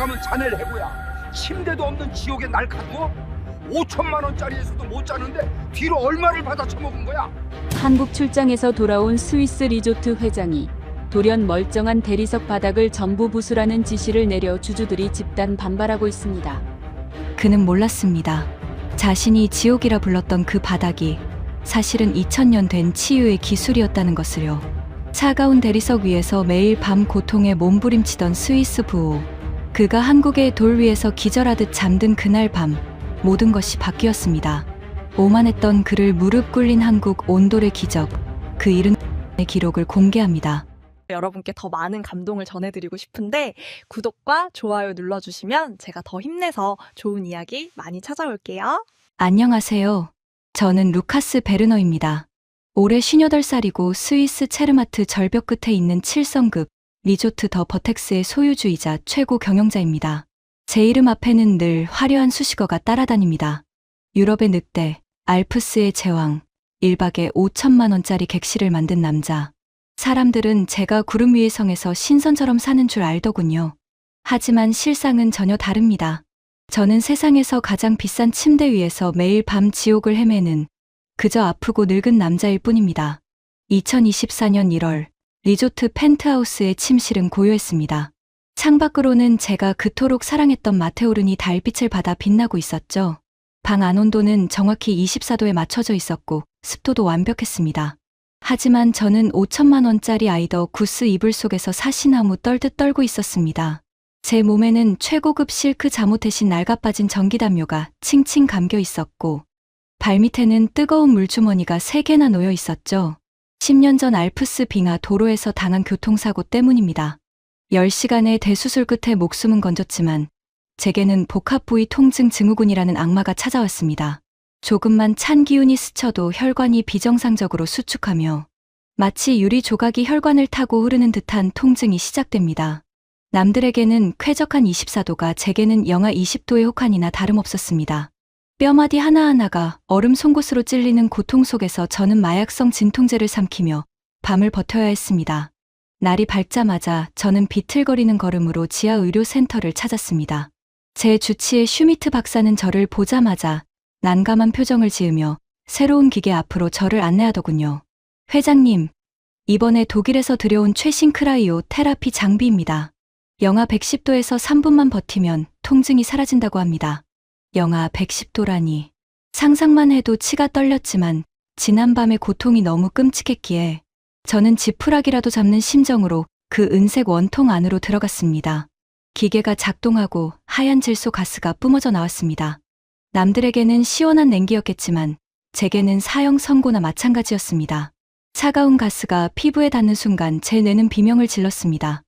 가면 자네를 해고야. 침대도 없는 지옥에 날 가두어? 5천만 원짜리에서도 못 자는데 뒤로 얼마를 받아 처먹은 거야? 한국 출장에서 돌아온 스위스 리조트 회장이 돌연 멀쩡한 대리석 바닥을 전부 부수라는 지시를 내려 주주들이 집단 반발하고 있습니다. 그는 몰랐습니다. 자신이 지옥이라 불렀던 그 바닥이 사실은 2000년 된 치유의 기술이었다는 것을요. 차가운 대리석 위에서 매일 밤 고통에 몸부림치던 스위스 부호. 그가 한국의 돌 위에서 기절하듯 잠든 그날 밤 모든 것이 바뀌었습니다. 오만했던 그를 무릎 꿇린 한국 온돌의 기적. 그 이른 기록을 공개합니다. 여러분께 더 많은 감동을 전해드리고 싶은데 구독과 좋아요 눌러주시면 제가 더 힘내서 좋은 이야기 많이 찾아올게요. 안녕하세요. 저는 루카스 베르너입니다. 올해 58살이고 스위스 체르마트 절벽 끝에 있는 7성급 리조트 더 버텍스의 소유주이자 최고 경영자입니다. 제 이름 앞에는 늘 화려한 수식어가 따라다닙니다. 유럽의 늑대, 알프스의 제왕, 1박에 5천만 원짜리 객실을 만든 남자. 사람들은 제가 구름 위의 성에서 신선처럼 사는 줄 알더군요. 하지만 실상은 전혀 다릅니다. 저는 세상에서 가장 비싼 침대 위에서 매일 밤 지옥을 헤매는 그저 아프고 늙은 남자일 뿐입니다. 2024년 1월 리조트 펜트하우스의 침실은 고요했습니다. 창밖으로는 제가 그토록 사랑했던 마테오른이 달빛을 받아 빛나고 있었죠. 방 안 온도는 정확히 24도에 맞춰져 있었고 습도도 완벽했습니다. 하지만 저는 5천만 원짜리 아이더 구스 이불 속에서 사시나무 떨듯 떨고 있었습니다. 제 몸에는 최고급 실크 잠옷 대신 낡아빠진 전기담요가 칭칭 감겨 있었고 발밑에는 뜨거운 물주머니가 3개나 놓여 있었죠. 10년 전 알프스 빙하 도로에서 당한 교통사고 때문입니다. 10시간의 대수술 끝에 목숨은 건졌지만 제게는 복합부위 통증 증후군이라는 악마가 찾아왔습니다. 조금만 찬 기운이 스쳐도 혈관이 비정상적으로 수축하며 마치 유리 조각이 혈관을 타고 흐르는 듯한 통증이 시작됩니다. 남들에게는 쾌적한 24도가 제게는 영하 20도의 혹한이나 다름없었습니다. 뼈마디 하나하나가 얼음 송곳으로 찔리는 고통 속에서 저는 마약성 진통제를 삼키며 밤을 버텨야 했습니다. 날이 밝자마자 저는 비틀거리는 걸음으로 지하 의료센터를 찾았습니다. 제 주치의 슈미트 박사는 저를 보자마자 난감한 표정을 지으며 새로운 기계 앞으로 저를 안내하더군요. 회장님, 이번에 독일에서 들여온 최신 크라이오 테라피 장비입니다. 영하 110도에서 3분만 버티면 통증이 사라진다고 합니다. 영하 110도라니. 상상만 해도 치가 떨렸지만 지난밤의 고통이 너무 끔찍했기에 저는 지푸라기라도 잡는 심정으로 그 은색 원통 안으로 들어갔습니다. 기계가 작동하고 하얀 질소 가스가 뿜어져 나왔습니다. 남들에게는 시원한 냉기였겠지만 제게는 사형 선고나 마찬가지였습니다. 차가운 가스가 피부에 닿는 순간 제 뇌는 비명을 질렀습니다.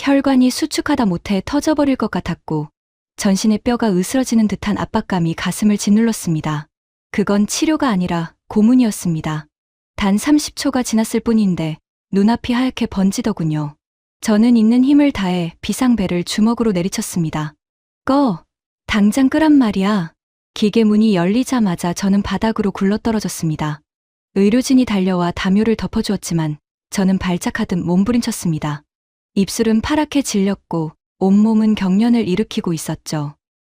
혈관이 수축하다 못해 터져버릴 것 같았고 전신의 뼈가 으스러지는 듯한 압박감이 가슴을 짓눌렀습니다. 그건 치료가 아니라 고문이었습니다. 단 30초가 지났을 뿐인데 눈앞이 하얗게 번지더군요. 저는 있는 힘을 다해 비상벨을 주먹으로 내리쳤습니다. 꺼! 당장 끄란 말이야. 기계 문이 열리자마자 저는 바닥으로 굴러떨어졌습니다. 의료진이 달려와 담요를 덮어주었지만 저는 발작하듯 몸부림쳤습니다. 입술은 파랗게 질렸고 온몸은 경련을 일으키고 있었죠.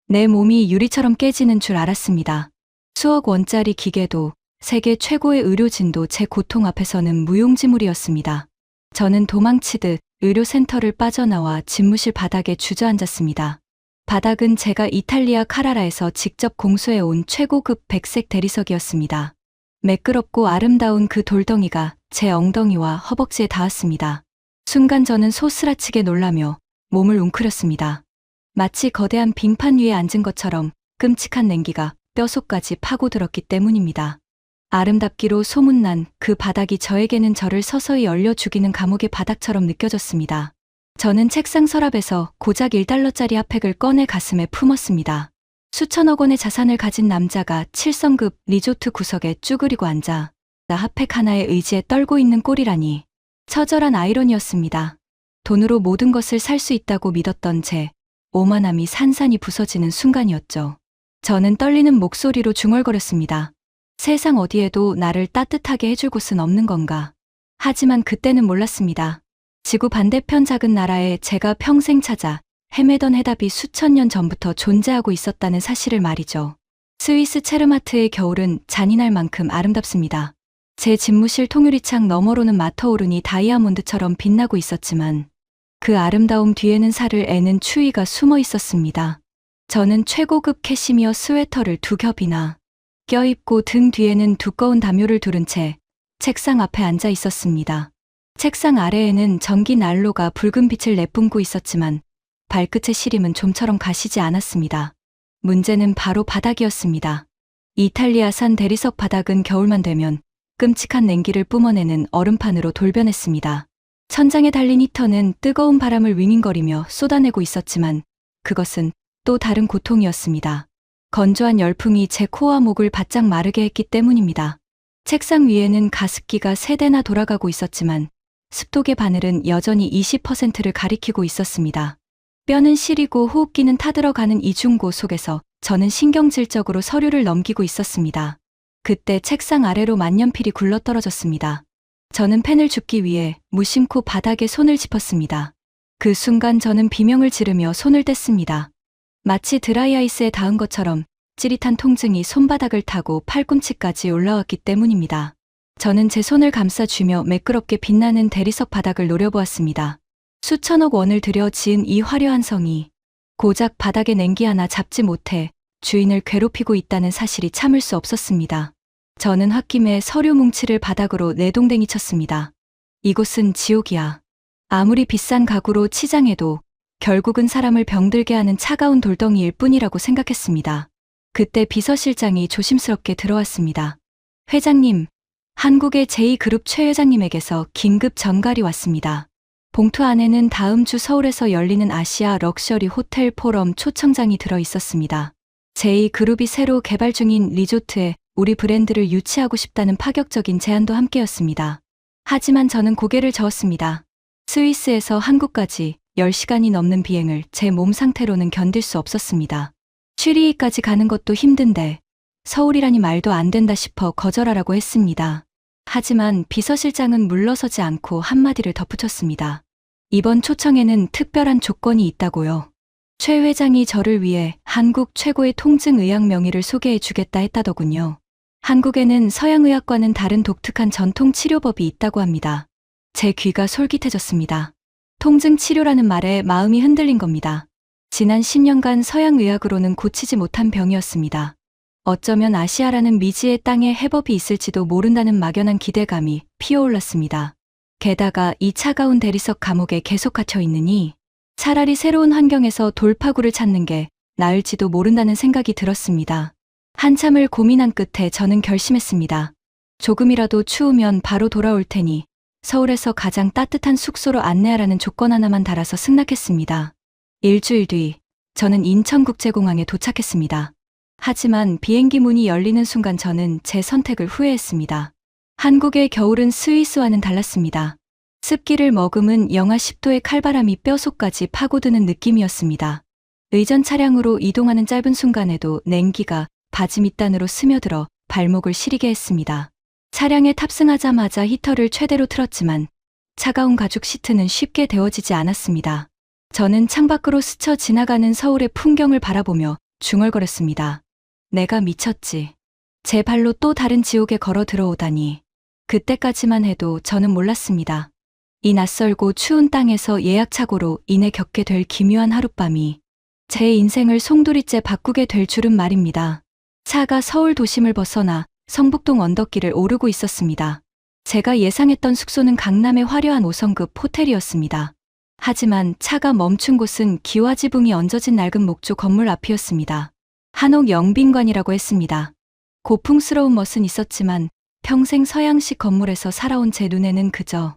내 몸이 유리처럼 깨지는 줄 알았습니다. 수억 원짜리 기계도 세계 최고의 의료진도 제 고통 앞에서는 무용지물이었습니다. 저는 도망치듯 의료센터를 빠져나와 집무실 바닥에 주저앉았습니다. 바닥은 제가 이탈리아 카라라에서 직접 공수해온 최고급 백색 대리석이었습니다. 매끄럽고 아름다운 그 돌덩이가 제 엉덩이와 허벅지에 닿았습니다. 순간 저는 소스라치게 놀라며 몸을 웅크렸습니다. 마치 거대한 빙판 위에 앉은 것처럼 끔찍한 냉기가 뼛속까지 파고들었기 때문입니다. 아름답기로 소문난 그 바닥이 저에게는 저를 서서히 얼려 죽이는 감옥의 바닥처럼 느껴졌습니다. 저는 책상 서랍에서 고작 1달러짜리 핫팩을 꺼내 가슴에 품었습니다. 수천억 원의 자산을 가진 남자가 7성급 리조트 구석에 쭈그리고 앉아 나 핫팩 하나의 의지에 떨고 있는 꼴이라니. 처절한 아이러니였습니다. 돈으로 모든 것을 살 수 있다고 믿었던 제 오만함이 산산이 부서지는 순간이었죠. 저는 떨리는 목소리로 중얼거렸습니다. 세상 어디에도 나를 따뜻하게 해줄 곳은 없는 건가. 하지만 그때는 몰랐습니다. 지구 반대편 작은 나라에 제가 평생 찾아 헤매던 해답이 수천 년 전부터 존재하고 있었다는 사실을 말이죠. 스위스 체르마트의 겨울은 잔인할 만큼 아름답습니다. 제 집무실 통유리창 너머로는 마터오른이 다이아몬드처럼 빛나고 있었지만 그 아름다움 뒤에는 살을 애는 추위가 숨어 있었습니다. 저는 최고급 캐시미어 스웨터를 2겹이나 껴입고 등 뒤에는 두꺼운 담요를 두른 채 책상 앞에 앉아 있었습니다. 책상 아래에는 전기 난로가 붉은 빛을 내뿜고 있었지만 발끝의 시림은 좀처럼 가시지 않았습니다. 문제는 바로 바닥이었습니다. 이탈리아산 대리석 바닥은 겨울만 되면 끔찍한 냉기를 뿜어내는 얼음판으로 돌변했습니다. 천장에 달린 히터는 뜨거운 바람을 윙윙거리며 쏟아내고 있었지만 그것은 또 다른 고통이었습니다. 건조한 열풍이 제 코와 목을 바짝 마르게 했기 때문입니다. 책상 위에는 가습기가 3대나 돌아가고 있었지만 습도계 바늘은 여전히 20%를 가리키고 있었습니다. 뼈는 시리고 호흡기는 타들어가는 이중고 속에서 저는 신경질적으로 서류를 넘기고 있었습니다. 그때 책상 아래로 만년필이 굴러떨어졌습니다. 저는 펜을 줍기 위해 무심코 바닥에 손을 짚었습니다. 그 순간 저는 비명을 지르며 손을 뗐습니다. 마치 드라이아이스에 닿은 것처럼 찌릿한 통증이 손바닥을 타고 팔꿈치까지 올라왔기 때문입니다. 저는 제 손을 감싸쥐며 매끄럽게 빛나는 대리석 바닥을 노려보았습니다. 수천억 원을 들여 지은 이 화려한 성이 고작 바닥에 냉기 하나 잡지 못해 주인을 괴롭히고 있다는 사실이 참을 수 없었습니다. 저는 홧김에 서류 뭉치를 바닥으로 내동댕이 쳤습니다. 이곳은 지옥이야. 아무리 비싼 가구로 치장해도 결국은 사람을 병들게 하는 차가운 돌덩이일 뿐이라고 생각했습니다. 그때 비서실장이 조심스럽게 들어왔습니다. 회장님, 한국의 제2그룹 최 회장님에게서 긴급 전갈이 왔습니다. 봉투 안에는 다음 주 서울에서 열리는 아시아 럭셔리 호텔 포럼 초청장이 들어 있었습니다. 제2그룹이 새로 개발 중인 리조트에 우리 브랜드를 유치하고 싶다는 파격적인 제안도 함께였습니다. 하지만 저는 고개를 저었습니다. 스위스에서 한국까지 10시간이 넘는 비행을 제 몸 상태로는 견딜 수 없었습니다. 취리히까지 가는 것도 힘든데 서울이라니 말도 안 된다 싶어 거절하라고 했습니다. 하지만 비서실장은 물러서지 않고 한마디를 덧붙였습니다. 이번 초청에는 특별한 조건이 있다고요. 최 회장이 저를 위해 한국 최고의 통증의학 명의를 소개해 주겠다 했다더군요. 한국에는 서양의학과는 다른 독특한 전통 치료법이 있다고 합니다. 제 귀가 솔깃해졌습니다. 통증 치료라는 말에 마음이 흔들린 겁니다. 지난 10년간 서양의학으로는 고치지 못한 병이었습니다. 어쩌면 아시아라는 미지의 땅에 해법이 있을지도 모른다는 막연한 기대감이 피어올랐습니다. 게다가 이 차가운 대리석 감옥에 계속 갇혀 있느니 차라리 새로운 환경에서 돌파구를 찾는 게 나을지도 모른다는 생각이 들었습니다. 한참을 고민한 끝에 저는 결심했습니다. 조금이라도 추우면 바로 돌아올 테니 서울에서 가장 따뜻한 숙소로 안내하라는 조건 하나만 달아서 승낙했습니다. 일주일 뒤 저는 인천국제공항에 도착했습니다. 하지만 비행기 문이 열리는 순간 저는 제 선택을 후회했습니다. 한국의 겨울은 스위스와는 달랐습니다. 습기를 머금은 영하 10도의 칼바람이 뼈속까지 파고드는 느낌이었습니다. 의전 차량으로 이동하는 짧은 순간에도 냉기가 바지 밑단으로 스며들어 발목을 시리게 했습니다. 차량에 탑승하자마자 히터를 최대로 틀었지만 차가운 가죽 시트는 쉽게 데워지지 않았습니다. 저는 창밖으로 스쳐 지나가는 서울의 풍경을 바라보며 중얼거렸습니다. 내가 미쳤지. 제 발로 또 다른 지옥에 걸어 들어오다니. 그때까지만 해도 저는 몰랐습니다. 이 낯설고 추운 땅에서 예약착오로 인해 겪게 될 기묘한 하룻밤이 제 인생을 송두리째 바꾸게 될 줄은 말입니다. 차가 서울 도심을 벗어나 성북동 언덕길을 오르고 있었습니다. 제가 예상했던 숙소는 강남의 화려한 5성급 호텔이었습니다. 하지만 차가 멈춘 곳은 기와지붕이 얹어진 낡은 목조 건물 앞이었습니다. 한옥 영빈관이라고 했습니다. 고풍스러운 멋은 있었지만 평생 서양식 건물에서 살아온 제 눈에는 그저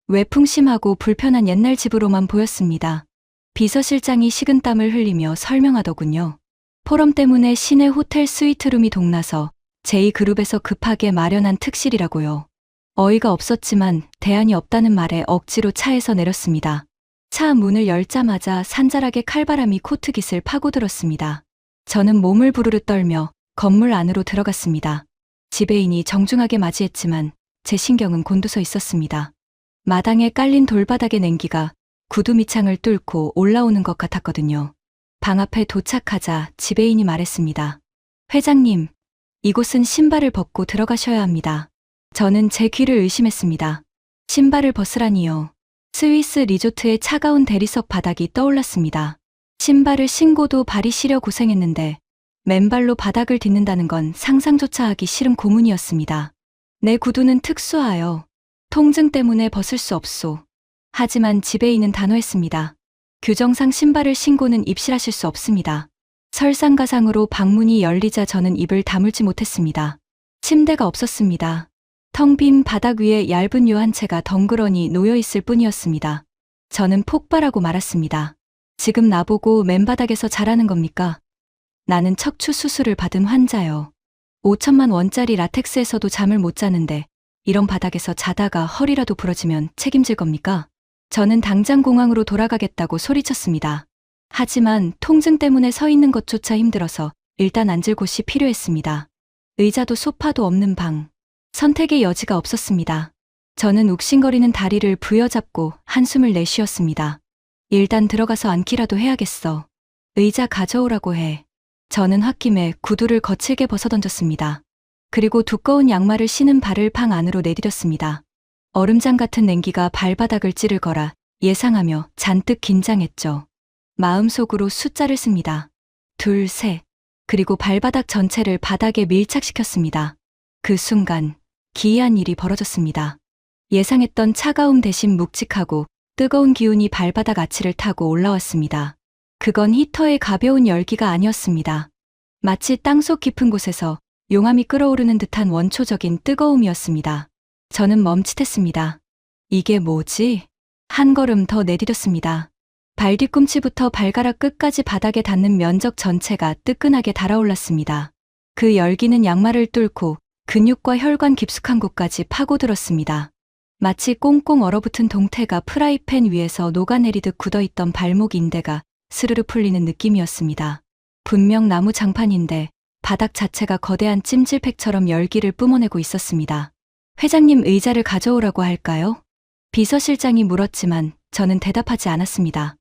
외풍심하고 불편한 옛날 집으로만 보였습니다. 비서실장이 식은땀을 흘리며 설명하더군요. 포럼 때문에 시내 호텔 스위트룸이 동나서 제2그룹에서 급하게 마련한 특실이라고요. 어이가 없었지만 대안이 없다는 말에 억지로 차에서 내렸습니다. 차 문을 열자마자 산잘하게 칼바람이 코트깃을 파고들었습니다. 저는 몸을 부르르 떨며 건물 안으로 들어갔습니다. 지배인이 정중하게 맞이했지만 제 신경은 곤두서 있었습니다. 마당에 깔린 돌바닥의 냉기가 구두 밑창을 뚫고 올라오는 것 같았거든요. 방 앞에 도착하자 지배인이 말했습니다. 회장님, 이곳은 신발을 벗고 들어가셔야 합니다. 저는 제 귀를 의심했습니다. 신발을 벗으라니요. 스위스 리조트의 차가운 대리석 바닥이 떠올랐습니다. 신발을 신고도 발이 시려 고생했는데 맨발로 바닥을 딛는다는 건 상상조차 하기 싫은 고문이었습니다. 내 구두는 특수하여 통증 때문에 벗을 수 없소. 하지만 지배인은 단호했습니다. 규정상 신발을 신고는 입실하실 수 없습니다. 설상가상으로 방문이 열리자 저는 입을 다물지 못했습니다. 침대가 없었습니다. 텅 빈 바닥 위에 얇은 요 한 채가 덩그러니 놓여있을 뿐이었습니다. 저는 폭발하고 말았습니다. 지금 나보고 맨바닥에서 자라는 겁니까? 나는 척추 수술을 받은 환자요. 5천만 원짜리 라텍스에서도 잠을 못 자는데 이런 바닥에서 자다가 허리라도 부러지면 책임질 겁니까? 저는 당장 공항으로 돌아가겠다고 소리쳤습니다. 하지만 통증 때문에 서 있는 것조차 힘들어서 일단 앉을 곳이 필요했습니다. 의자도 소파도 없는 방. 선택의 여지가 없었습니다. 저는 욱신거리는 다리를 부여잡고 한숨을 내쉬었습니다. 일단 들어가서 앉기라도 해야겠어. 의자 가져오라고 해. 저는 홧김에 구두를 거칠게 벗어던졌습니다. 그리고 두꺼운 양말을 신은 발을 방 안으로 내디뎠습니다. 얼음장 같은 냉기가 발바닥을 찌를 거라 예상하며 잔뜩 긴장했죠. 마음속으로 숫자를 씁니다. 2, 3. 그리고 발바닥 전체를 바닥에 밀착시켰습니다. 그 순간 기이한 일이 벌어졌습니다. 예상했던 차가움 대신 묵직하고 뜨거운 기운이 발바닥 아치를 타고 올라왔습니다. 그건 히터의 가벼운 열기가 아니었습니다. 마치 땅속 깊은 곳에서 용암이 끓어오르는 듯한 원초적인 뜨거움이었습니다. 저는 멈칫했습니다. 이게 뭐지? 한 걸음 더 내디뎠습니다. 발 뒤꿈치부터 발가락 끝까지 바닥에 닿는 면적 전체가 뜨끈하게 달아올랐습니다. 그 열기는 양말을 뚫고 근육과 혈관 깊숙한 곳까지 파고들었습니다. 마치 꽁꽁 얼어붙은 동태가 프라이팬 위에서 녹아내리듯 굳어있던 발목 인대가 스르르 풀리는 느낌이었습니다. 분명 나무 장판인데 바닥 자체가 거대한 찜질팩처럼 열기를 뿜어내고 있었습니다. 회장님 의자를 가져오라고 할까요? 비서실장이 물었지만 저는 대답하지 않았습니다.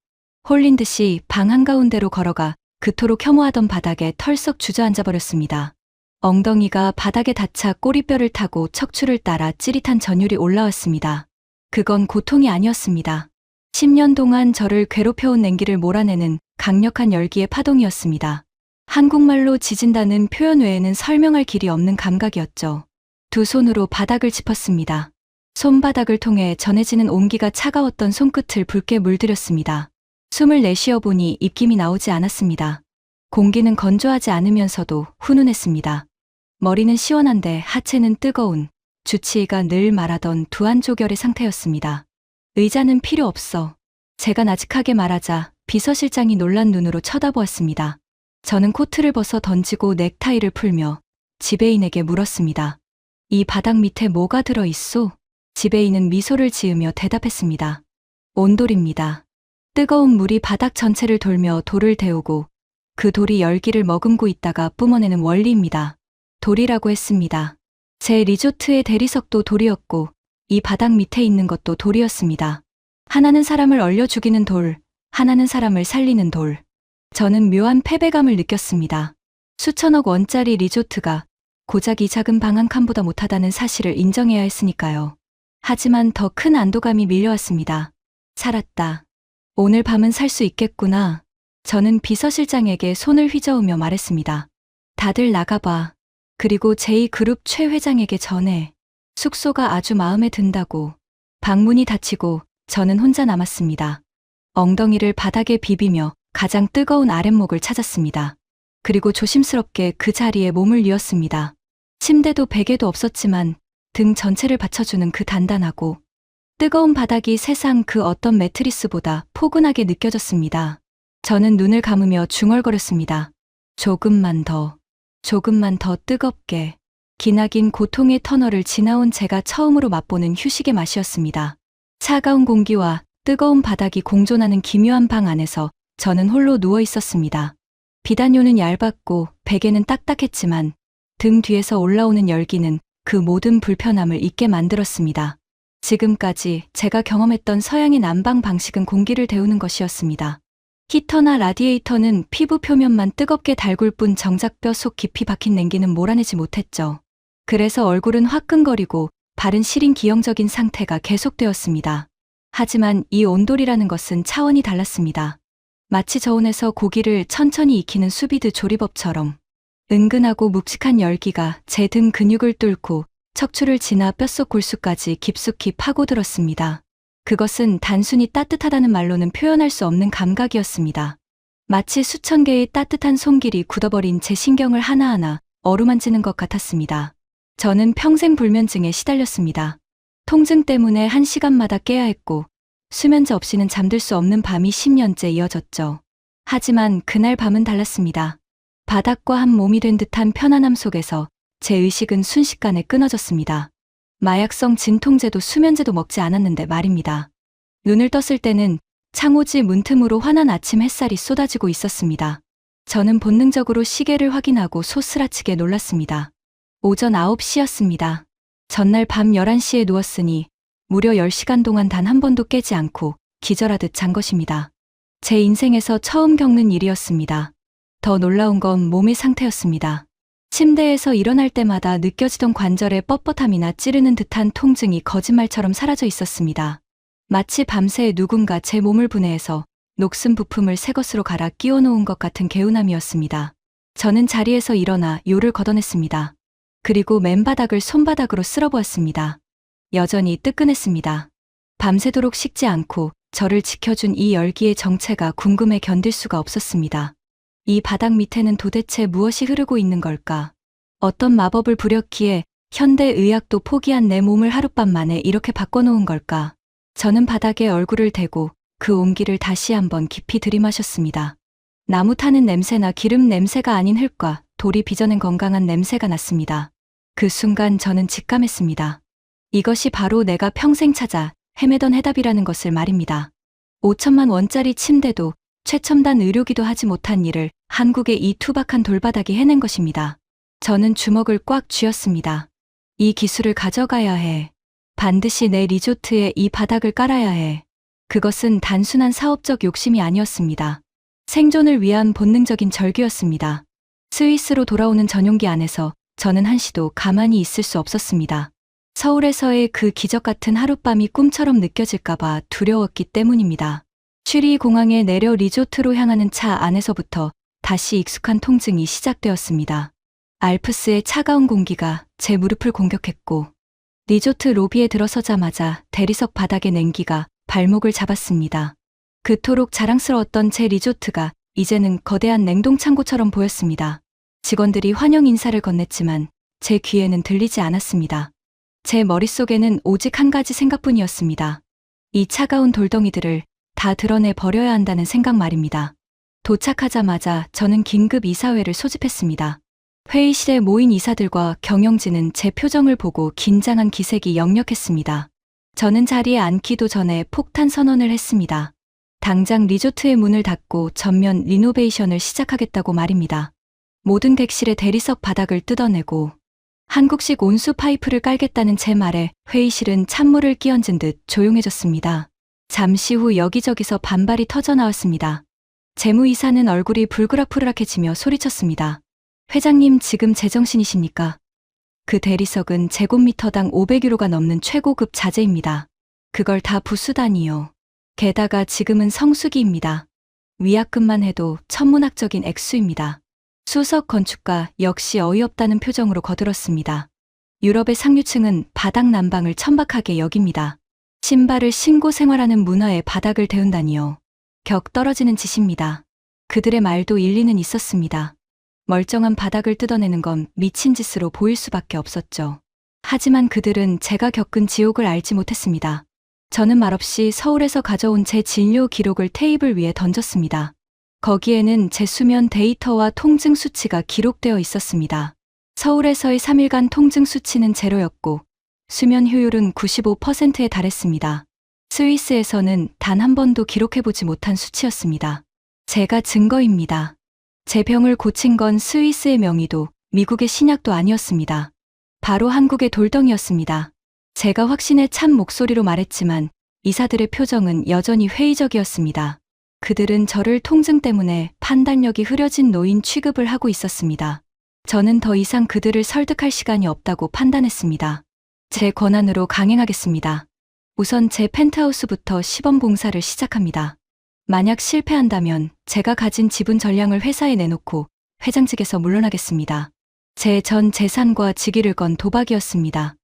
홀린 듯이 방 한가운데로 걸어가 그토록 혐오하던 바닥에 털썩 주저앉아버렸습니다. 엉덩이가 바닥에 닿자 꼬리뼈를 타고 척추를 따라 찌릿한 전율이 올라왔습니다. 그건 고통이 아니었습니다. 10년 동안 저를 괴롭혀온 냉기를 몰아내는 강력한 열기의 파동이었습니다. 한국말로 지진다는 표현 외에는 설명할 길이 없는 감각이었죠. 두 손으로 바닥을 짚었습니다. 손바닥을 통해 전해지는 온기가 차가웠던 손끝을 붉게 물들였습니다. 숨을 내쉬어 보니 입김이 나오지 않았습니다. 공기는 건조하지 않으면서도 훈훈했습니다. 머리는 시원한데 하체는 뜨거운, 주치의가 늘 말하던 두한조결의 상태였습니다. 의자는 필요 없어. 제가 나직하게 말하자 비서실장이 놀란 눈으로 쳐다보았습니다. 저는 코트를 벗어 던지고 넥타이를 풀며 지배인에게 물었습니다. 이 바닥 밑에 뭐가 들어있소? 지배인은 미소를 지으며 대답했습니다. 온돌입니다. 뜨거운 물이 바닥 전체를 돌며 돌을 데우고 그 돌이 열기를 머금고 있다가 뿜어내는 원리입니다. 돌이라고 했습니다. 제 리조트의 대리석도 돌이었고 이 바닥 밑에 있는 것도 돌이었습니다. 하나는 사람을 얼려 죽이는 돌, 하나는 사람을 살리는 돌. 저는 묘한 패배감을 느꼈습니다. 수천억 원짜리 리조트가 고작 이 작은 방 한 칸보다 못하다는 사실을 인정해야 했으니까요. 하지만 더 큰 안도감이 밀려왔습니다. 살았다. 오늘 밤은 살 수 있겠구나. 저는 비서실장에게 손을 휘저으며 말했습니다. 다들 나가봐. 그리고 제2그룹 최 회장에게 전해. 숙소가 아주 마음에 든다고. 방문이 닫히고 저는 혼자 남았습니다. 엉덩이를 바닥에 비비며 가장 뜨거운 아랫목을 찾았습니다. 그리고 조심스럽게 그 자리에 몸을 뉘었습니다. 침대도 베개도 없었지만 등 전체를 받쳐주는 그 단단하고 뜨거운 바닥이 세상 그 어떤 매트리스보다 포근하게 느껴졌습니다. 저는 눈을 감으며 중얼거렸습니다. 조금만 더 뜨겁게. 기나긴 고통의 터널을 지나온 제가 처음으로 맛보는 휴식의 맛이었습니다. 차가운 공기와 뜨거운 바닥이 공존하는 기묘한 방 안에서 저는 홀로 누워 있었습니다. 비단요는 얇았고 베개는 딱딱했지만 등 뒤에서 올라오는 열기는 그 모든 불편함을 잊게 만들었습니다. 지금까지 제가 경험했던 서양의 난방 방식은 공기를 데우는 것이었습니다. 히터나 라디에이터는 피부 표면만 뜨겁게 달굴 뿐 정작 뼈 속 깊이 박힌 냉기는 몰아내지 못했죠. 그래서 얼굴은 화끈거리고 발은 시린 기형적인 상태가 계속되었습니다. 하지만 이 온돌이라는 것은 차원이 달랐습니다. 마치 저온에서 고기를 천천히 익히는 수비드 조리법처럼 은근하고 묵직한 열기가 제 등 근육을 뚫고 척추를 지나 뼛속 골수까지 깊숙이 파고들었습니다. 그것은 단순히 따뜻하다는 말로는 표현할 수 없는 감각이었습니다. 마치 수천 개의 따뜻한 손길이 굳어버린 제 신경을 하나하나 어루만지는 것 같았습니다. 저는 평생 불면증에 시달렸습니다. 통증 때문에 1시간마다 깨야 했고 수면제 없이는 잠들 수 없는 밤이 10년째 이어졌죠. 하지만 그날 밤은 달랐습니다. 바닥과 한 몸이 된 듯한 편안함 속에서 제 의식은 순식간에 끊어졌습니다. 마약성 진통제도 수면제도 먹지 않았는데 말입니다. 눈을 떴을 때는 창호지 문틈으로 환한 아침 햇살이 쏟아지고 있었습니다. 저는 본능적으로 시계를 확인하고 소스라치게 놀랐습니다. 오전 9시였습니다. 전날 밤 11시에 누웠으니 무려 10시간 동안 단 한 번도 깨지 않고 기절하듯 잔 것입니다. 제 인생에서 처음 겪는 일이었습니다. 더 놀라운 건 몸의 상태였습니다. 침대에서 일어날 때마다 느껴지던 관절의 뻣뻣함이나 찌르는 듯한 통증이 거짓말처럼 사라져 있었습니다. 마치 밤새 누군가 제 몸을 분해해서 녹슨 부품을 새 것으로 갈아 끼워 놓은 것 같은 개운함이었습니다. 저는 자리에서 일어나 요를 걷어냈습니다. 그리고 맨바닥을 손바닥으로 쓸어보았습니다. 여전히 뜨끈했습니다. 밤새도록 식지 않고 저를 지켜준 이 열기의 정체가 궁금해 견딜 수가 없었습니다. 이 바닥 밑에는 도대체 무엇이 흐르고 있는 걸까? 어떤 마법을 부렸기에 현대의학도 포기한 내 몸을 하룻밤 만에 이렇게 바꿔놓은 걸까? 저는 바닥에 얼굴을 대고 그 온기를 다시 한번 깊이 들이마셨습니다. 나무 타는 냄새나 기름 냄새가 아닌 흙과 돌이 빚어낸 건강한 냄새가 났습니다. 그 순간 저는 직감했습니다. 이것이 바로 내가 평생 찾아 헤매던 해답이라는 것을 말입니다. 5천만 원짜리 침대도 최첨단 의료기도 하지 못한 일을 한국의 이 투박한 돌바닥이 해낸 것입니다. 저는 주먹을 꽉 쥐었습니다. 이 기술을 가져가야 해. 반드시 내 리조트에 이 바닥을 깔아야 해. 그것은 단순한 사업적 욕심이 아니었습니다. 생존을 위한 본능적인 절규였습니다. 스위스로 돌아오는 전용기 안에서 저는 한시도 가만히 있을 수 없었습니다. 서울에서의 그 기적 같은 하룻밤이 꿈처럼 느껴질까봐 두려웠기 때문입니다. 취리 공항에 내려 리조트로 향하는 차 안에서부터 다시 익숙한 통증이 시작되었습니다. 알프스의 차가운 공기가 제 무릎을 공격했고 리조트 로비에 들어서자마자 대리석 바닥의 냉기가 발목을 잡았습니다. 그토록 자랑스러웠던 제 리조트가 이제는 거대한 냉동창고처럼 보였습니다. 직원들이 환영 인사를 건넸지만 제 귀에는 들리지 않았습니다. 제 머릿속에는 오직 한 가지 생각뿐이었습니다. 이 차가운 돌덩이들을 다 드러내 버려야 한다는 생각 말입니다. 도착하자마자 저는 긴급 이사회를 소집했습니다. 회의실에 모인 이사들과 경영진은 제 표정을 보고 긴장한 기색이 역력했습니다. 저는 자리에 앉기도 전에 폭탄 선언을 했습니다. 당장 리조트의 문을 닫고 전면 리노베이션을 시작하겠다고 말입니다. 모든 객실의 대리석 바닥을 뜯어내고 한국식 온수 파이프를 깔겠다는 제 말에 회의실은 찬물을 끼얹은 듯 조용해졌습니다. 잠시 후 여기저기서 반발이 터져나왔습니다. 재무이사는 얼굴이 불그락불락해지며 소리쳤습니다. 회장님 지금 제정신이십니까? 그 대리석은 제곱미터당 500유로가 넘는 최고급 자재입니다. 그걸 다 부수다니요. 게다가 지금은 성수기입니다. 위약금만 해도 천문학적인 액수입니다. 수석 건축가 역시 어이없다는 표정으로 거들었습니다. 유럽의 상류층은 바닥 난방을 천박하게 여깁니다. 신발을 신고 생활하는 문화에 바닥을 데운다니요. 격 떨어지는 짓입니다. 그들의 말도 일리는 있었습니다. 멀쩡한 바닥을 뜯어내는 건 미친 짓으로 보일 수밖에 없었죠. 하지만 그들은 제가 겪은 지옥을 알지 못했습니다. 저는 말없이 서울에서 가져온 제 진료 기록을 테이블 위에 던졌습니다. 거기에는 제 수면 데이터와 통증 수치가 기록되어 있었습니다. 서울에서의 3일간 통증 수치는 제로였고 수면 효율은 95%에 달했습니다. 스위스에서는 단 한 번도 기록해보지 못한 수치였습니다. 제가 증거입니다. 제 병을 고친 건 스위스의 명의도 미국의 신약도 아니었습니다. 바로 한국의 돌덩이였습니다. 제가 확신에 찬 목소리로 말했지만 이사들의 표정은 여전히 회의적이었습니다. 그들은 저를 통증 때문에 판단력이 흐려진 노인 취급을 하고 있었습니다. 저는 더 이상 그들을 설득할 시간이 없다고 판단했습니다. 제 권한으로 강행하겠습니다. 우선 제 펜트하우스부터 시범 공사를 시작합니다. 만약 실패한다면 제가 가진 지분 전량을 회사에 내놓고 회장직에서 물러나겠습니다. 제 전 재산과 직위를 건 도박이었습니다.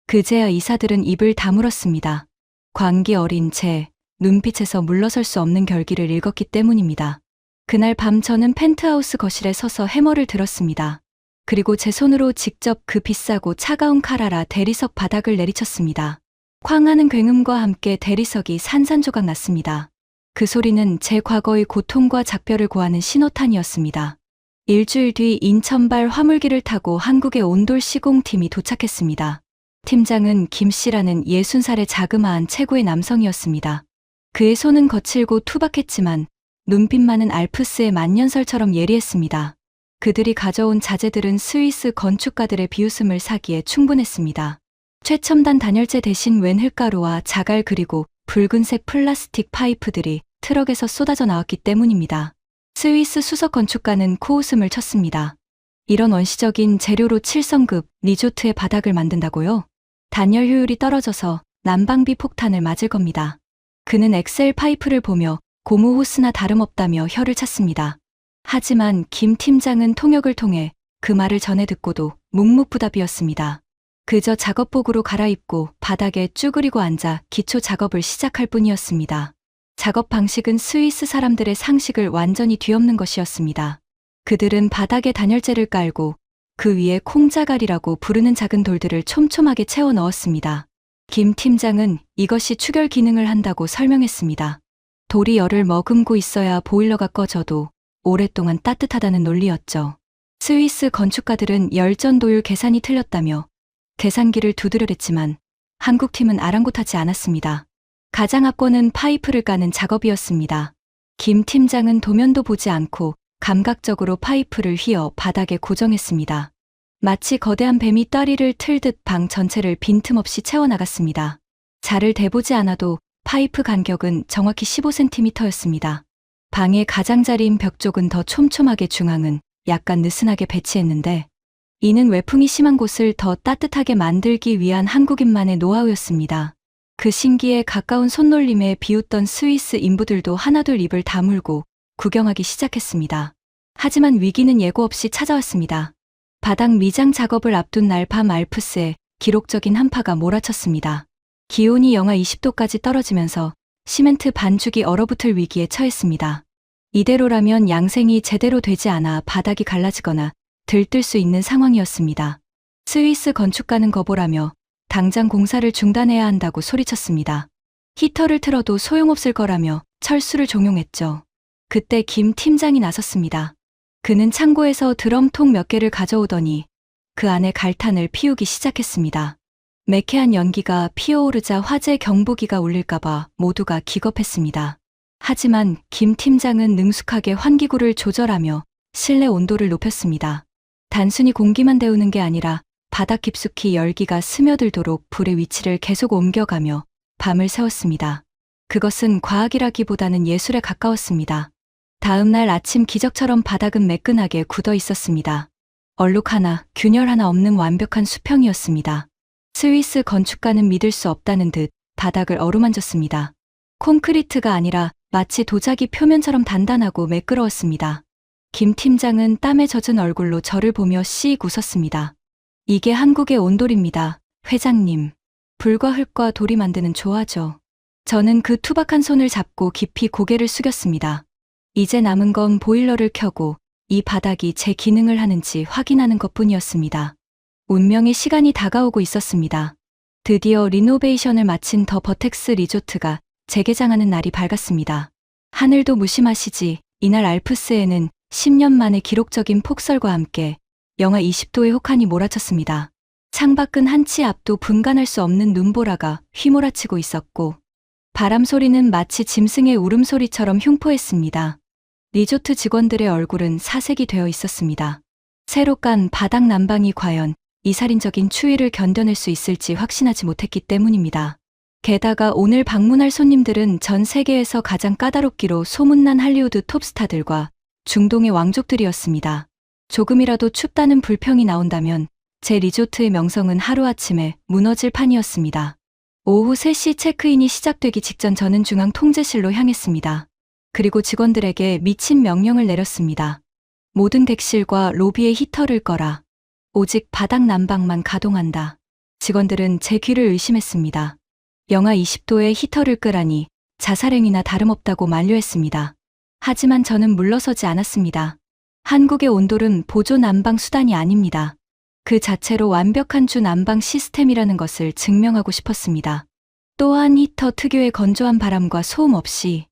그제야 이사들은 입을 다물었습니다. 광기 어린 제 눈빛에서 물러설 수 없는 결기를 읽었기 때문입니다. 그날 밤 저는 펜트하우스 거실에 서서 해머를 들었습니다. 그리고 제 손으로 직접 그 비싸고 차가운 칼 아래 대리석 바닥을 내리쳤습니다. 쾅 하는 굉음과 함께 대리석이 산산조각 났습니다. 그 소리는 제 과거의 고통과 작별을 고하는 신호탄이었습니다. 일주일 뒤 인천발 화물기를 타고 한국의 온돌 시공팀이 도착했습니다. 팀장은 김 씨라는 60살의 자그마한 최고의 남성이었습니다. 그의 손은 거칠고 투박했지만 눈빛만은 알프스의 만년설처럼 예리했습니다. 그들이 가져온 자재들은 스위스 건축가들의 비웃음을 사기에 충분했습니다. 최첨단 단열재 대신 웬 흙가루와 자갈 그리고 붉은색 플라스틱 파이프들이 트럭에서 쏟아져 나왔기 때문입니다. 스위스 수석 건축가는 코웃음을 쳤습니다. 이런 원시적인 재료로 7성급 리조트의 바닥을 만든다고요? 단열 효율이 떨어져서 난방비 폭탄을 맞을 겁니다. 그는 엑셀 파이프를 보며 고무 호스나 다름없다며 혀를 찼습니다. 하지만 김 팀장은 통역을 통해 그 말을 전해 듣고도 묵묵부답이었습니다. 그저 작업복으로 갈아입고 바닥에 쭈그리고 앉아 기초 작업을 시작할 뿐이었습니다. 작업 방식은 스위스 사람들의 상식을 완전히 뒤엎는 것이었습니다. 그들은 바닥에 단열재를 깔고 그 위에 콩자갈이라고 부르는 작은 돌들을 촘촘하게 채워 넣었습니다. 김 팀장은 이것이 추결 기능을 한다고 설명했습니다. 돌이 열을 머금고 있어야 보일러가 꺼져도 오랫동안 따뜻하다는 논리였죠. 스위스 건축가들은 열전도율 계산이 틀렸다며 계산기를 두드려댔지만 한국팀은 아랑곳하지 않았습니다. 가장 앞권은 파이프를 까는 작업이었습니다. 김 팀장은 도면도 보지 않고 감각적으로 파이프를 휘어 바닥에 고정했습니다. 마치 거대한 뱀이 따리를 틀듯 방 전체를 빈틈없이 채워나갔습니다. 자를 대보지 않아도 파이프 간격은 정확히 15cm였습니다. 방의 가장자리인 벽 쪽은 더 촘촘하게 중앙은 약간 느슨하게 배치했는데 이는 외풍이 심한 곳을 더 따뜻하게 만들기 위한 한국인만의 노하우였습니다. 그 신기에 가까운 손놀림에 비웃던 스위스 인부들도 하나둘 입을 다물고 구경하기 시작했습니다. 하지만 위기는 예고 없이 찾아왔습니다. 바닥 미장 작업을 앞둔 날 밤 알프스에 기록적인 한파가 몰아쳤습니다. 기온이 영하 20도까지 떨어지면서 시멘트 반죽이 얼어붙을 위기에 처했습니다. 이대로라면 양생이 제대로 되지 않아 바닥이 갈라지거나 들뜰 수 있는 상황이었습니다. 스위스 건축가는 거부라며 당장 공사를 중단해야 한다고 소리쳤습니다. 히터를 틀어도 소용없을 거라며 철수를 종용했죠. 그때 김 팀장이 나섰습니다. 그는 창고에서 드럼통 몇 개를 가져오더니 그 안에 갈탄을 피우기 시작했습니다. 매캐한 연기가 피어오르자 화재 경보기가 울릴까봐 모두가 기겁했습니다. 하지만 김 팀장은 능숙하게 환기구를 조절하며 실내 온도를 높였습니다. 단순히 공기만 데우는 게 아니라 바닥 깊숙이 열기가 스며들도록 불의 위치를 계속 옮겨가며 밤을 새웠습니다. 그것은 과학이라기보다는 예술에 가까웠습니다. 다음 날 아침 기적처럼 바닥은 매끈하게 굳어 있었습니다. 얼룩 하나, 균열 하나 없는 완벽한 수평이었습니다. 스위스 건축가는 믿을 수 없다는 듯 바닥을 어루만졌습니다. 콘크리트가 아니라 마치 도자기 표면처럼 단단하고 매끄러웠습니다. 김 팀장은 땀에 젖은 얼굴로 저를 보며 씩 웃었습니다. 이게 한국의 온돌입니다, 회장님. 불과 흙과 돌이 만드는 조화죠. 저는 그 투박한 손을 잡고 깊이 고개를 숙였습니다. 이제 남은 건 보일러를 켜고 이 바닥이 제 기능을 하는지 확인하는 것뿐이었습니다. 운명의 시간이 다가오고 있었습니다. 드디어 리노베이션을 마친 더 버텍스 리조트가 재개장하는 날이 밝았습니다. 하늘도 무심하시지, 이날 알프스에는 10년 만에 기록적인 폭설과 함께 영하 20도의 혹한이 몰아쳤습니다. 창밖은 한치 앞도 분간할 수 없는 눈보라가 휘몰아치고 있었고 바람 소리는 마치 짐승의 울음소리처럼 흉포했습니다. 리조트 직원들의 얼굴은 사색이 되어 있었습니다. 새로 깐 바닥 난방이 과연 이 살인적인 추위를 견뎌낼 수 있을지 확신하지 못했기 때문입니다. 게다가 오늘 방문할 손님들은 전 세계에서 가장 까다롭기로 소문난 할리우드 톱스타들과 중동의 왕족들이었습니다. 조금이라도 춥다는 불평이 나온다면 제 리조트의 명성은 하루아침에 무너질 판이었습니다. 오후 3시 체크인이 시작되기 직전 저는 중앙 통제실로 향했습니다. 그리고 직원들에게 미친 명령을 내렸습니다. 모든 객실과 로비에 히터를 꺼라. 오직 바닥 난방만 가동한다. 직원들은 제 귀를 의심했습니다. 영하 20도에 히터를 끄라니 자살행위나 다름없다고 만류했습니다. 하지만 저는 물러서지 않았습니다. 한국의 온돌은 보조 난방 수단이 아닙니다. 그 자체로 완벽한 주난방 시스템이라는 것을 증명하고 싶었습니다. 또한 히터 특유의 건조한 바람과 소음 없이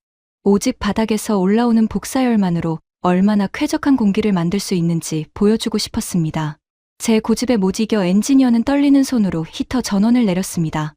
오직 바닥에서 올라오는 복사열만으로 얼마나 쾌적한 공기를 만들 수 있는지 보여주고 싶었습니다. 제 고집에 못 이겨 엔지니어는 떨리는 손으로 히터 전원을 내렸습니다.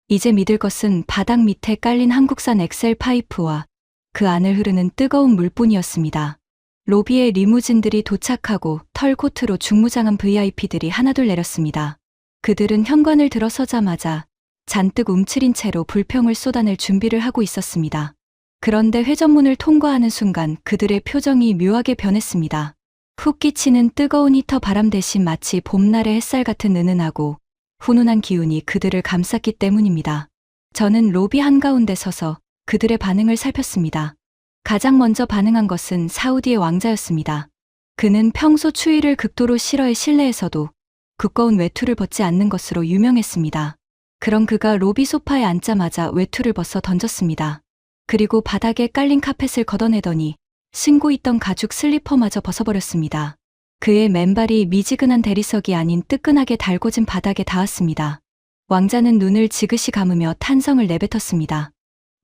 이제 믿을 것은 바닥 밑에 깔린 한국산 엑셀 파이프와 그 안을 흐르는 뜨거운 물뿐이었습니다. 로비에 리무진들이 도착하고 털코트로 중무장한 VIP들이 하나둘 내렸습니다. 그들은 현관을 들어서자마자 잔뜩 움츠린 채로 불평을 쏟아낼 준비를 하고 있었습니다. 그런데 회전문을 통과하는 순간 그들의 표정이 묘하게 변했습니다. 훅 끼치는 뜨거운 히터 바람 대신 마치 봄날의 햇살 같은 은은하고 훈훈한 기운이 그들을 감쌌기 때문입니다. 저는 로비 한가운데 서서 그들의 반응을 살폈습니다. 가장 먼저 반응한 것은 사우디의 왕자였습니다. 그는 평소 추위를 극도로 싫어해 실내에서도 두꺼운 외투를 벗지 않는 것으로 유명했습니다. 그런 그가 로비 소파에 앉자마자 외투를 벗어 던졌습니다. 그리고 바닥에 깔린 카펫을 걷어내더니 신고 있던 가죽 슬리퍼마저 벗어버렸습니다. 그의 맨발이 미지근한 대리석이 아닌 뜨끈하게 달궈진 바닥에 닿았습니다. 왕자는 눈을 지그시 감으며 탄성을 내뱉었습니다.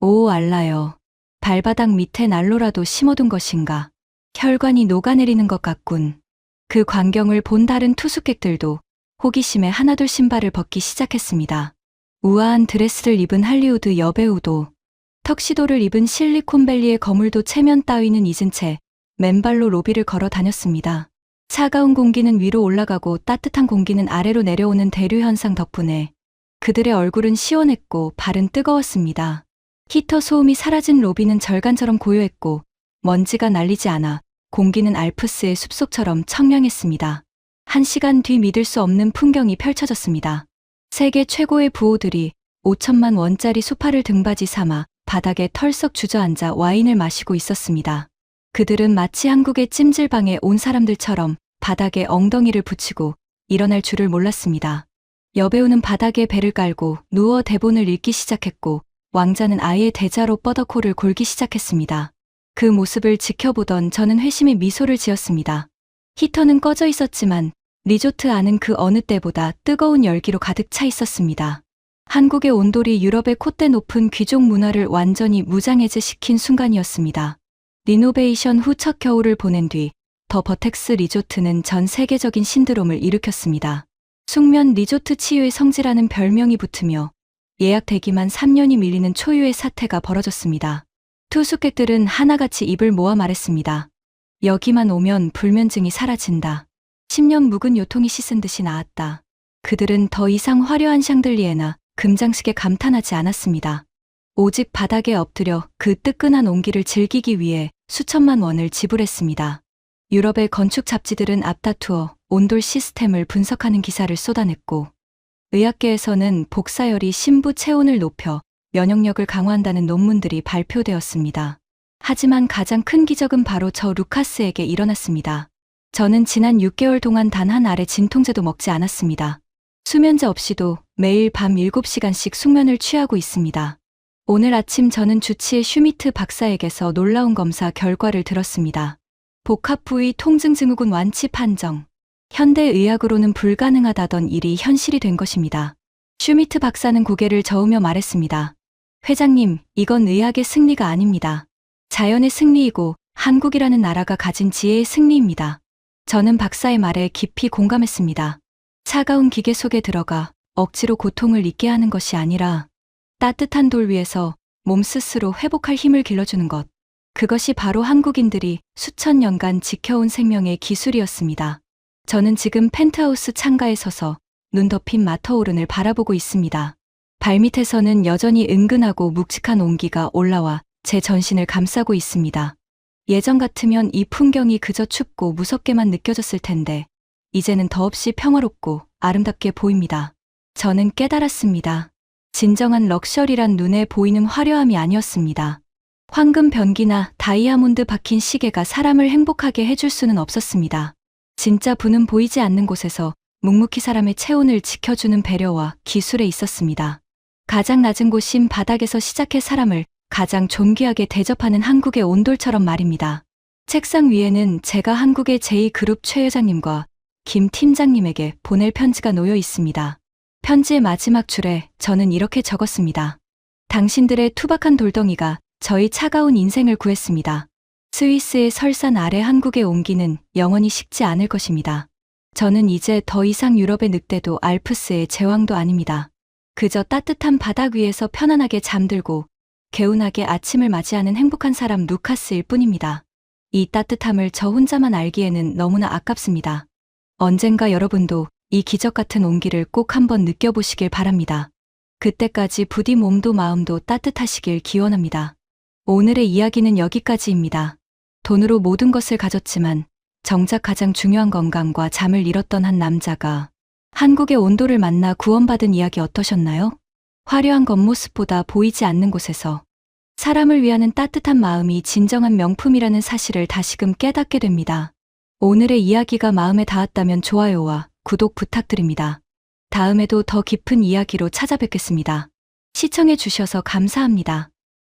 오 알라여. 발바닥 밑에 난로라도 심어둔 것인가. 혈관이 녹아내리는 것 같군. 그 광경을 본 다른 투숙객들도 호기심에 하나둘 신발을 벗기 시작했습니다. 우아한 드레스를 입은 할리우드 여배우도 턱시도를 입은 실리콘밸리의 거물도 체면 따위는 잊은 채 맨발로 로비를 걸어 다녔습니다. 차가운 공기는 위로 올라가고 따뜻한 공기는 아래로 내려오는 대류 현상 덕분에 그들의 얼굴은 시원했고 발은 뜨거웠습니다. 히터 소음이 사라진 로비는 절간처럼 고요했고 먼지가 날리지 않아 공기는 알프스의 숲속처럼 청량했습니다. 1시간 뒤 믿을 수 없는 풍경이 펼쳐졌습니다. 세계 최고의 부호들이 5천만 원짜리 소파를 등받이 삼아 바닥에 털썩 주저앉아 와인을 마시고 있었습니다. 그들은 마치 한국의 찜질방에 온 사람들처럼 바닥에 엉덩이를 붙이고 일어날 줄을 몰랐습니다. 여배우는 바닥에 배를 깔고 누워 대본을 읽기 시작했고 왕자는 아예 대자로 뻗어 코를 골기 시작했습니다. 그 모습을 지켜보던 저는 회심의 미소를 지었습니다. 히터는 꺼져 있었지만 리조트 안은 그 어느 때보다 뜨거운 열기로 가득 차 있었습니다. 한국의 온돌이 유럽의 콧대 높은 귀족 문화를 완전히 무장해제시킨 순간이었습니다. 리노베이션 후 첫 겨울을 보낸 뒤 더 버텍스 리조트는 전 세계적인 신드롬을 일으켰습니다. 숙면 리조트 치유의 성지라는 별명이 붙으며 예약 대기만 3년이 밀리는 초유의 사태가 벌어졌습니다. 투숙객들은 하나같이 입을 모아 말했습니다. 여기만 오면 불면증이 사라진다. 10년 묵은 요통이 씻은 듯이 나았다. 그들은 더 이상 화려한 샹들리에나 금장식에 감탄하지 않았습니다. 오직 바닥에 엎드려 그 뜨끈한 온기를 즐기기 위해 수천만 원을 지불했습니다. 유럽의 건축 잡지들은 앞다투어 온돌 시스템을 분석하는 기사를 쏟아냈고 의학계에서는 복사열이 신부 체온을 높여 면역력을 강화한다는 논문들이 발표되었습니다. 하지만 가장 큰 기적은 바로 저 루카스에게 일어났습니다. 저는 지난 6개월 동안 단 한 알의 진통제도 먹지 않았습니다. 수면제 없이도 매일 밤 7시간씩 숙면을 취하고 있습니다. 오늘 아침 저는 주치의 슈미트 박사에게서 놀라운 검사 결과를 들었습니다. 복합 부위 통증 증후군 완치 판정. 현대의학으로는 불가능하다던 일이 현실이 된 것입니다. 슈미트 박사는 고개를 저으며 말했습니다. 회장님, 이건 의학의 승리가 아닙니다. 자연의 승리이고 한국이라는 나라가 가진 지혜의 승리입니다. 저는 박사의 말에 깊이 공감했습니다. 차가운 기계 속에 들어가 억지로 고통을 잊게 하는 것이 아니라 따뜻한 돌 위에서 몸 스스로 회복할 힘을 길러주는 것. 그것이 바로 한국인들이 수천 년간 지켜온 생명의 기술이었습니다. 저는 지금 펜트하우스 창가에 서서 눈 덮인 마터오른을 바라보고 있습니다. 발밑에서는 여전히 은근하고 묵직한 온기가 올라와 제 전신을 감싸고 있습니다. 예전 같으면 이 풍경이 그저 춥고 무섭게만 느껴졌을 텐데 이제는 더없이 평화롭고 아름답게 보입니다. 저는 깨달았습니다. 진정한 럭셔리란 눈에 보이는 화려함이 아니었습니다. 황금 변기나 다이아몬드 박힌 시계가 사람을 행복하게 해줄 수는 없었습니다. 진짜 부는 보이지 않는 곳에서 묵묵히 사람의 체온을 지켜주는 배려와 기술에 있었습니다. 가장 낮은 곳인 바닥에서 시작해 사람을 가장 존귀하게 대접하는 한국의 온돌처럼 말입니다. 책상 위에는 제가 한국의 제2그룹 최 회장님과 김 팀장님에게 보낼 편지가 놓여 있습니다. 편지의 마지막 줄에 저는 이렇게 적었습니다. 당신들의 투박한 돌덩이가 저희 차가운 인생을 구했습니다. 스위스의 설산 아래 한국에 옮기는 영원히 식지 않을 것입니다. 저는 이제 더 이상 유럽의 늑대도 알프스의 제왕도 아닙니다. 그저 따뜻한 바닥 위에서 편안하게 잠들고 개운하게 아침을 맞이하는 행복한 사람 루카스일 뿐입니다. 이 따뜻함을 저 혼자만 알기에는 너무나 아깝습니다. 언젠가 여러분도 이 기적 같은 온기를 꼭 한번 느껴보시길 바랍니다. 그때까지 부디 몸도 마음도 따뜻하시길 기원합니다. 오늘의 이야기는 여기까지입니다. 돈으로 모든 것을 가졌지만 정작 가장 중요한 건강과 잠을 잃었던 한 남자가 한국의 온도를 만나 구원받은 이야기 어떠셨나요? 화려한 겉모습보다 보이지 않는 곳에서 사람을 위하는 따뜻한 마음이 진정한 명품이라는 사실을 다시금 깨닫게 됩니다. 오늘의 이야기가 마음에 닿았다면 좋아요와 구독 부탁드립니다. 다음에도 더 깊은 이야기로 찾아뵙겠습니다. 시청해 주셔서 감사합니다.